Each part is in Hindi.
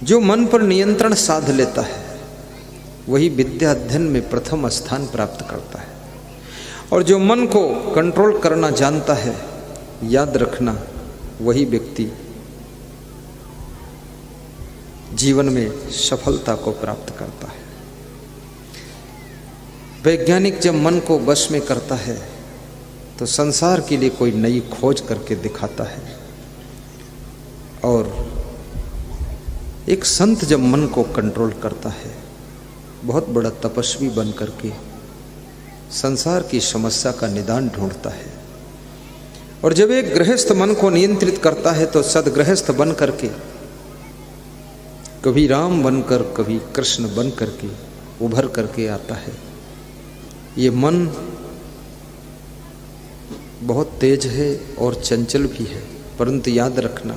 जो मन पर नियंत्रण साध लेता है वही विद्या अध्ययन में प्रथम स्थान प्राप्त करता है। और जो मन को कंट्रोल करना जानता है, याद रखना, वही व्यक्ति जीवन में सफलता को प्राप्त करता है। वैज्ञानिक जब मन को वश में करता है तो संसार के लिए कोई नई खोज करके दिखाता है। और एक संत जब मन को कंट्रोल करता है, बहुत बड़ा तपस्वी बन करके संसार की समस्या का निदान ढूंढता है। और जब एक गृहस्थ मन को नियंत्रित करता है तो सदगृहस्थ बन करके, कभी राम बनकर कभी कृष्ण बन करके उभर करके आता है। ये मन बहुत तेज है और चंचल भी है, परंतु याद रखना,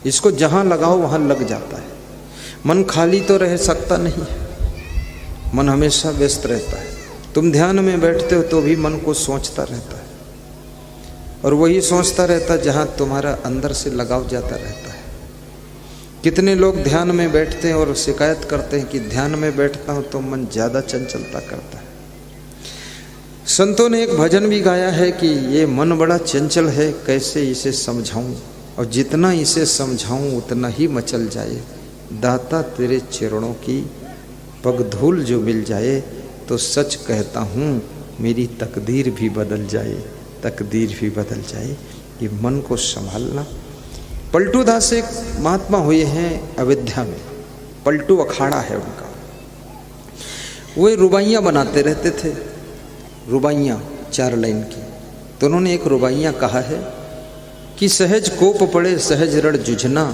इसको जहां लगाओ वहां लग जाता है। मन खाली तो रह सकता नहीं है, मन हमेशा व्यस्त रहता है। तुम ध्यान में बैठते हो तो भी मन को सोचता रहता है, और वही सोचता रहता है जहां तुम्हारा अंदर से लगाव जाता रहता है। कितने लोग ध्यान में बैठते हैं और शिकायत करते हैं कि ध्यान में बैठता हूं तो मन ज़्यादा चंचलता करता है। संतों ने एक भजन भी गाया है कि ये मन बड़ा चंचल है, कैसे इसे समझाऊं, और जितना इसे समझाऊं उतना ही मचल जाए। दाता तेरे चरणों की पग धूल जो मिल जाए, तो सच कहता हूँ मेरी तकदीर भी बदल जाए, तकदीर भी बदल जाए। ये मन को संभालना। पलटू दास एक महात्मा हुए हैं अयोध्या में, पलटू अखाड़ा है उनका। वो रुबाइयाँ बनाते रहते थे, रुबाइयाँ 4 लाइन की। तो उन्होंने एक रुबाइयाँ कहा है कि सहज कोप पड़े सहज रण जुझना,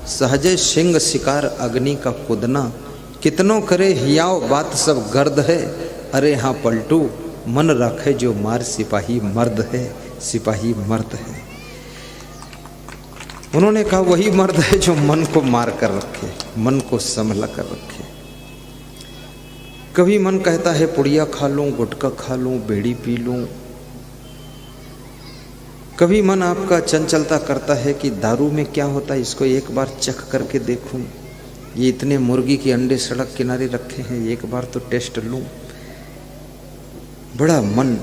सहजे सिंह शिकार अग्नि का कुदना, कितनों करे हियाव बात सब गर्द है, अरे हाँ पलटू मन रखे जो मार सिपाही मर्द है, सिपाही मर्द है। उन्होंने कहा वही मर्द है जो मन को मार कर रखे, मन को संभला कर रखे। कभी मन कहता है पुड़िया खा लूं, गुटखा खा लूं, बीड़ी पी लूं। कभी मन आपका चंचलता करता है कि दारू में क्या होता है, इसको एक बार चख करके देखूं। ये इतने मुर्गी के अंडे सड़क किनारे रखे हैं, एक बार तो टेस्ट लूं। बड़ा मन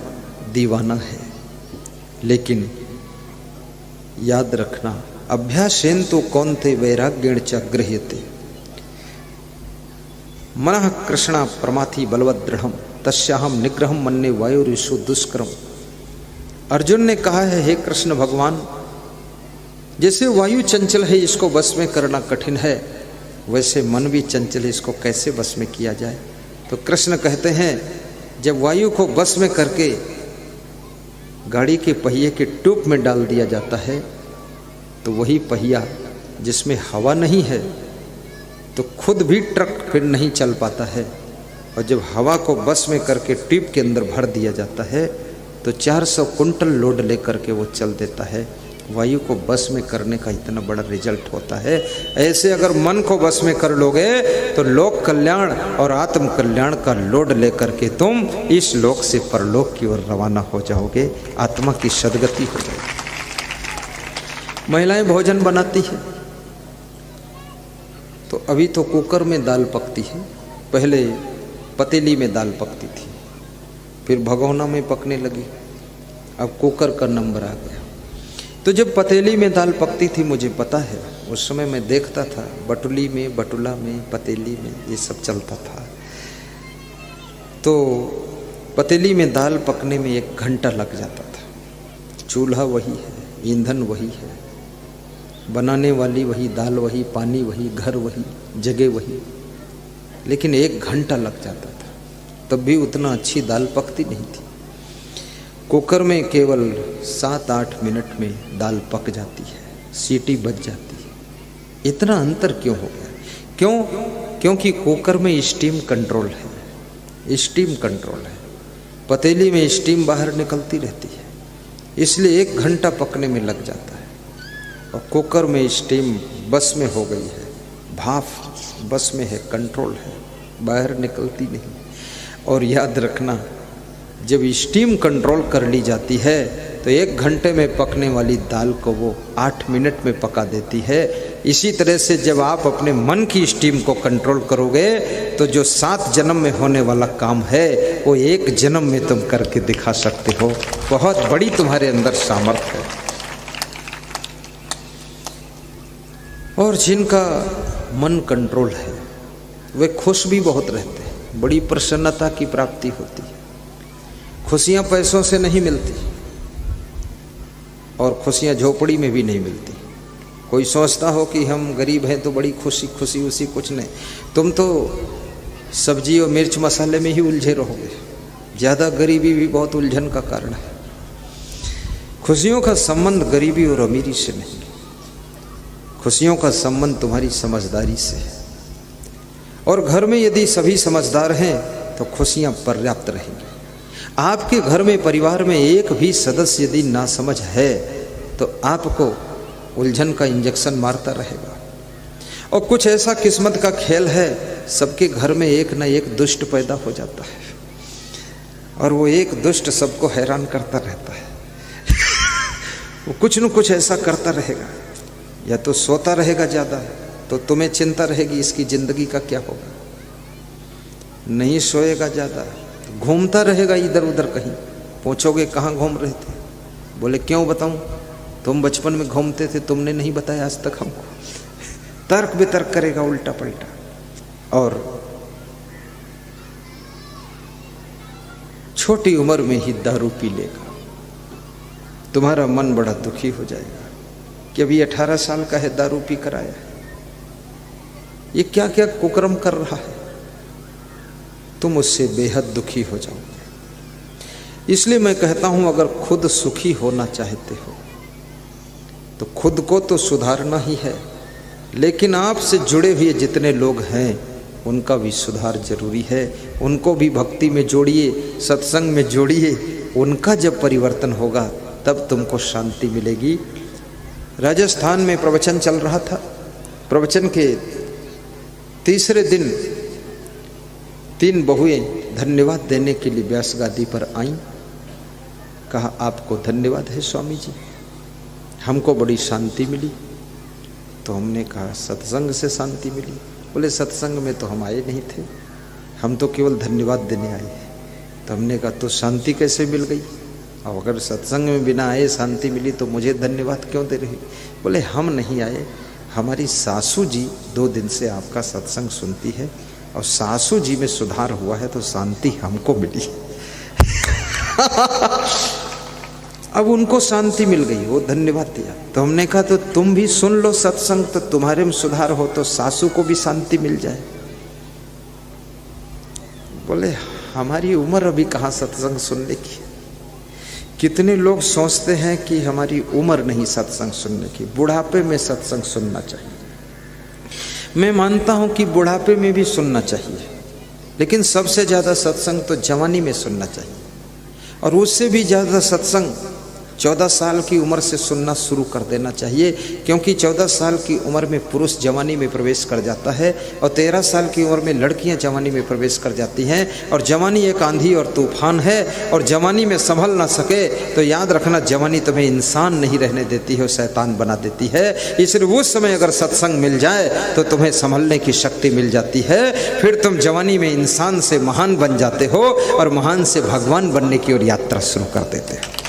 दीवाना है। लेकिन याद रखना, अभ्यासेन तो कौन थे वैराग्येण च गृह्यते, मनः कृष्णा प्रमाथि बलवद दृढ़म, तस्याहम निग्रहम मन्ये वायुरिषु दुष्करम। अर्जुन ने कहा है, हे कृष्ण भगवान, जैसे वायु चंचल है, इसको वश में करना कठिन है, वैसे मन भी चंचल है, इसको कैसे वश में किया जाए। तो कृष्ण कहते हैं, जब वायु को वश में करके गाड़ी के पहिए के ट्यूब में डाल दिया जाता है, तो वही पहिया जिसमें हवा नहीं है, तो खुद भी ट्रक फिर नहीं चल पाता है। और जब हवा को बस में करके ट्यूब के अंदर भर दिया जाता है, तो 400 कुंटल लोड लेकर के वो चल देता है। वायु को बस में करने का इतना बड़ा रिजल्ट होता है। ऐसे अगर मन को बस में कर लोगे तो लोक कल्याण और आत्म कल्याण का लोड लेकर के तुम इस लोक से परलोक की ओर रवाना हो जाओगे, आत्मा की सदगति हो जाएगी। महिलाएं भोजन बनाती है तो अभी तो कुकर में दाल पकती है, पहले पतीली में दाल पकती थी, फिर भगोना में पकने लगी, अब कुकर का नंबर आ गया। तो जब पतीली में दाल पकती थी, मुझे पता है, उस समय मैं देखता था बटुली में, बटुला में, पतीली में ये सब चलता था। तो पतीली में दाल पकने में 1 घंटा लग जाता था। चूल्हा वही है, ईंधन वही है, बनाने वाली वही, दाल वही, पानी वही, घर वही, जगह वही, लेकिन 1 घंटा लग जाता था। तब भी उतना अच्छी दाल पकती नहीं थी। कुकर में केवल 7-8 मिनट में दाल पक जाती है, सीटी बज जाती है। इतना अंतर क्यों हो गया? क्यों? क्योंकि कुकर में स्टीम कंट्रोल है, स्टीम कंट्रोल है। पतीली में स्टीम बाहर निकलती रहती है, इसलिए 1 घंटा पकने में लग जाता है। और कुकर में स्टीम बस में हो गई है, भाप बस में है, कंट्रोल है, बाहर निकलती नहीं। और याद रखना, जब स्टीम कंट्रोल कर ली जाती है तो 1 घंटे में पकने वाली दाल को वो 8 मिनट में पका देती है। इसी तरह से जब आप अपने मन की स्टीम को कंट्रोल करोगे तो जो 7 जन्म में होने वाला काम है वो 1 जन्म में तुम करके दिखा सकते हो। बहुत बड़ी तुम्हारे अंदर सामर्थ्य है। और जिनका मन कंट्रोल है वे खुश भी बहुत रहते हैं, बड़ी प्रसन्नता की प्राप्ति होती है। खुशियाँ पैसों से नहीं मिलती और खुशियाँ झोपड़ी में भी नहीं मिलती। कोई सोचता हो कि हम गरीब हैं तो बड़ी खुशी उसी कुछ नहीं, तुम तो सब्जी और मिर्च मसाले में ही उलझे रहोगे। ज़्यादा गरीबी भी बहुत उलझन का कारण है। खुशियों का संबंध गरीबी और अमीरी से नहीं, खुशियों का संबंध तुम्हारी समझदारी से है। और घर में यदि सभी समझदार हैं तो खुशियाँ पर्याप्त रहेंगी। आपके घर में परिवार में एक भी सदस्य यदि नासमझ है तो आपको उलझन का इंजेक्शन मारता रहेगा। और कुछ ऐसा किस्मत का खेल है, सबके घर में एक न एक दुष्ट पैदा हो जाता है और वो एक दुष्ट सबको हैरान करता रहता है। वो कुछ न कुछ ऐसा करता रहेगा, या तो सोता रहेगा ज़्यादा तो तुम्हें चिंता रहेगी इसकी ज़िंदगी का क्या होगा, नहीं सोएगा ज़्यादा घूमता रहेगा इधर उधर कहीं। पूछोगे कहाँ घूम रहे थे, बोले क्यों बताऊं, तुम बचपन में घूमते थे, तुमने नहीं बताया आज तक हमको। तर्क वितर्क करेगा उल्टा पलटा। और छोटी उम्र में ही दारू पी लेगा, तुम्हारा मन बड़ा दुखी हो जाएगा कि अभी 18 साल का है, दारू पी कर आया, ये क्या क्या कुकर्म कर रहा है। तुम उससे बेहद दुखी हो जाओगे। इसलिए मैं कहता हूं, अगर खुद सुखी होना चाहते हो तो खुद को तो सुधारना ही है, लेकिन आपसे जुड़े हुए जितने लोग हैं उनका भी सुधार जरूरी है। उनको भी भक्ति में जोड़िए, सत्संग में जोड़िए। उनका जब परिवर्तन होगा तब तुमको शांति मिलेगी। राजस्थान में प्रवचन चल रहा था। प्रवचन के तीसरे दिन 3 बहुएं धन्यवाद देने के लिए व्यास गादी पर आईं। कहा आपको धन्यवाद है स्वामी जी, हमको बड़ी शांति मिली। तो हमने कहा सत्संग से शांति मिली। बोले सत्संग में तो हम आए नहीं थे, हम तो केवल धन्यवाद देने आए। तो हमने कहा तो शांति कैसे मिल गई, और अगर सत्संग में बिना आए शांति मिली तो मुझे धन्यवाद क्यों दे रही। बोले हम नहीं आए, हमारी सासू जी 2 दिन से आपका सत्संग सुनती है और सासू जी में सुधार हुआ है तो शांति हमको मिली। अब उनको शांति मिल गई, वो धन्यवाद दिया। तो हमने कहा तो तुम भी सुन लो सत्संग, तो तुम्हारे में सुधार हो तो सासू को भी शांति मिल जाए। बोले हमारी उम्र अभी कहाँ सत्संग सुनने की। कितने लोग सोचते हैं कि हमारी उम्र नहीं सत्संग सुनने की, बुढ़ापे में सत्संग सुनना चाहिए। मैं मानता हूं कि बुढ़ापे में भी सुनना चाहिए, लेकिन सबसे ज़्यादा सत्संग तो जवानी में सुनना चाहिए। और उससे भी ज़्यादा सत्संग 14 साल की उम्र से सुनना शुरू कर देना चाहिए, क्योंकि 14 साल की उम्र में पुरुष जवानी में प्रवेश कर जाता है और 13 साल की उम्र में लड़कियां जवानी में प्रवेश कर जाती हैं। और जवानी एक आंधी और तूफान है, और जवानी में संभल ना सके तो याद रखना जवानी तुम्हें इंसान नहीं रहने देती है, शैतान बना देती है। इसलिए उस समय अगर सत्संग मिल जाए तो तुम्हें संभलने की शक्ति मिल जाती है। फिर तुम जवानी में इंसान से महान बन जाते हो और महान से भगवान बनने की ओर यात्रा शुरू कर देते हो।